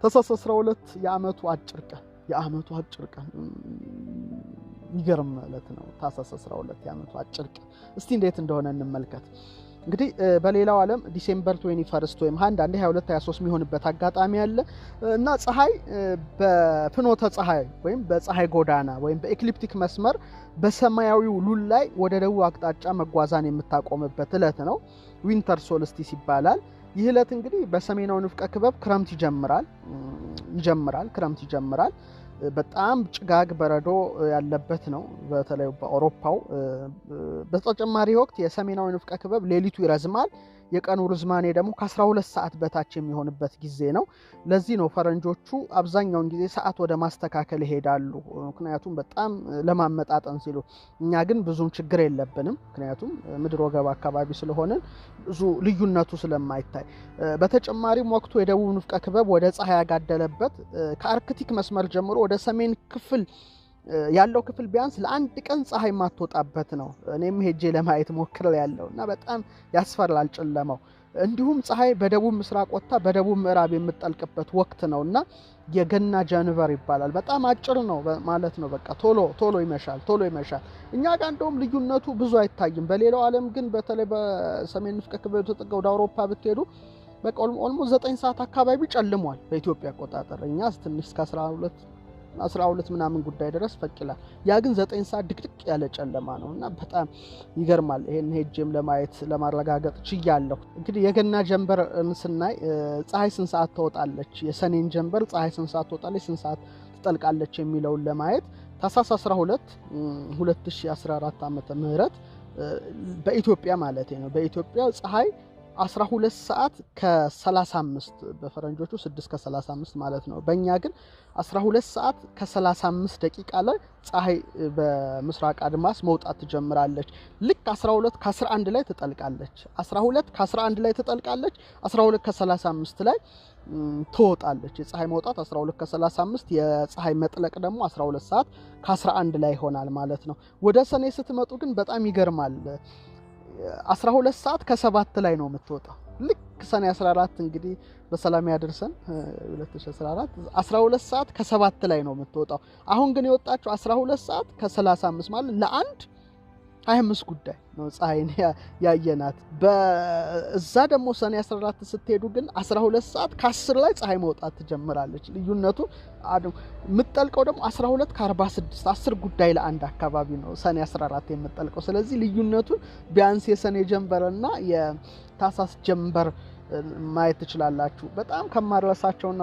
ታኅሳስ 12 የዓመቱ አጭር ቀን ይገርም ማለት ነው። ታኅሳስ 12 የዓመቱ አጭር ቀን እስቲ እንዴት እንደሆነ እንመልከት። እንግዲህ በሌላው ዓለም ዲሴምበር 21 ወይም አንዳንዴ 22 23 የሚሆንበት አጋጣሚ አለ እና ፀሐይ በፍኖተ ፀሐይ ወይም በፀሐይ ጎዳና ወይም በኤክሊፕቲክ መስመር በሰማያዊው ሉል ላይ ወደ ደቡብ አቅጣጫ መጓዛን የምታቆምበት ዕለት ነው። ዊንተር ሶልስቲስ ይባላል። ይህ ዕለት እንግዲህ በሰሜናዊ ንፍቀ ክበብ ክረምት ይጀምራል። በጣም ጭጋግ በረዶ ያለበት ነው። በተለይ በአውሮፓው በተጨማሪ ወቅት የሰሜናዊ ንፍቀ ክበብ ሌሊቱ ይረዝማል። የቀኑ ርዝማኔ ደግሞ ከ12 ሰዓት በታች የሚሆንበት ጊዜ ነው። ለዚህ ነው ፈረንጆቹ አብዛኛውን ጊዜ ሰዓት ወደ ማስተካከል ይሄዳሉ፣ ምክንያቱም በጣም ለማመጣጠን ሲሉ። እኛ ግን ብዙም ችግር የለብንም፣ ምክንያቱም ምድር ወገብ አካባቢ ስለሆነ ብዙ ልዩነቱ ስለማይታይ። በተጨማሪም ወቅቱ የደቡብ ንፍቀ ክበብ ወደ ፀሐይ ያጋደለበት ከአርክቲክ መስመር ጀምሮ ወደ ሰሜን ክፍል ያለው ክፍል ቢያንስ ለአንድ ቀን ፀሐይ ማትወጣበት ነው። እኔም ሄጄ ለማየት ሞክሬያለሁ እና በጣም ያስፈራል ጨለማው። እንዲሁም ፀሐይ በደቡብ ምስራቅ ወጥታ በደቡብ ምዕራብ የምትጠልቅበት ወቅት ነውና የገና ጃንቨር ይባላል። በጣም አጭር ነው ማለት ነው። በቃ ቶሎ ይመሻል። እኛ ጋር እንደውም ልዩነቱ ብዙ አይታይም። በሌላው ዓለም ግን በተለይ በሰሜን ንፍቀ ክበብ ተጠጋ ወደ አውሮፓ ብትሄዱ በቃ ኦልሞስት 9 ሰዓት አካባቢ ጨልሟል በኢትዮጵያ አቆጣጠር። እኛ ትንሽ እስከ 12 ምናምን ጉዳይ ድረስ ፈቅላል። ያ ግን 9 ሰዓት ድቅድቅ ያለ ጨለማ ነውና በጣም ይገርማል። ይሄን ሄጄም ለማየት ለማረጋገጥ ችያለሁ። እንግዲህ የገና ጀንበር ስናይ ፀሐይ ስንት ሰዓት ትወጣለች፣ የሰኔን ጀንበር ፀሐይ ስንት ሰዓት ትወጣለች፣ ስንት ሰዓት ትጠልቃለች የሚለውን ለማየት ታኅሳስ 12 2014 ዓመተ ምህረት በኢትዮጵያ ማለት ነው። በኢትዮጵያ ፀሐይ 12 ሰዓት ከ35 በፈረንጆቹ 6 ከ35 ማለት ነው። በእኛ ግን 12 ሰዓት ከ35 ደቂቃ ላይ ፀሐይ በምስራቅ አድማስ መውጣት ትጀምራለች። ልክ 12 ከ11 ላይ ትጠልቃለች። 12 ከ35 ላይ ትወጣለች። የፀሐይ መውጣት 12 ከ35፣ የፀሐይ መጥለቅ ደግሞ 12 ሰዓት ከ11 ላይ ይሆናል ማለት ነው። ወደ ሰኔ ስትመጡ ግን በጣም ይገርማል። 12 ሰዓት ከ7 ላይ ነው የምትወጣው። ልክ ሰኔ 14 እንግዲህ በሰላም ያደርሰን 2014 12 ሰዓት ከ7 ላይ ነው የምትወጣው። አሁን ግን የወጣችው 12 ሰዓት ከ35 ማለት ለአንድ 25 ጉዳይ ነው ፀሐይን ያየናት። በዛ ደግሞ ሰኔ 14 ስትሄዱ ግን 12 ሰዓት ከ10 ላይ ፀሐይ መውጣት ትጀምራለች። ልዩነቱ የምትጠልቀው ደግሞ 12 ከ46 10 ጉዳይ ለአንድ አካባቢ ነው ሰኔ 14 የምትጠልቀው። ስለዚህ ልዩነቱን ቢያንስ የሰኔ ጀንበርና የታኅሳስ ጀንበር ማየት ትችላላችሁ። በጣም ከማረሳቸውና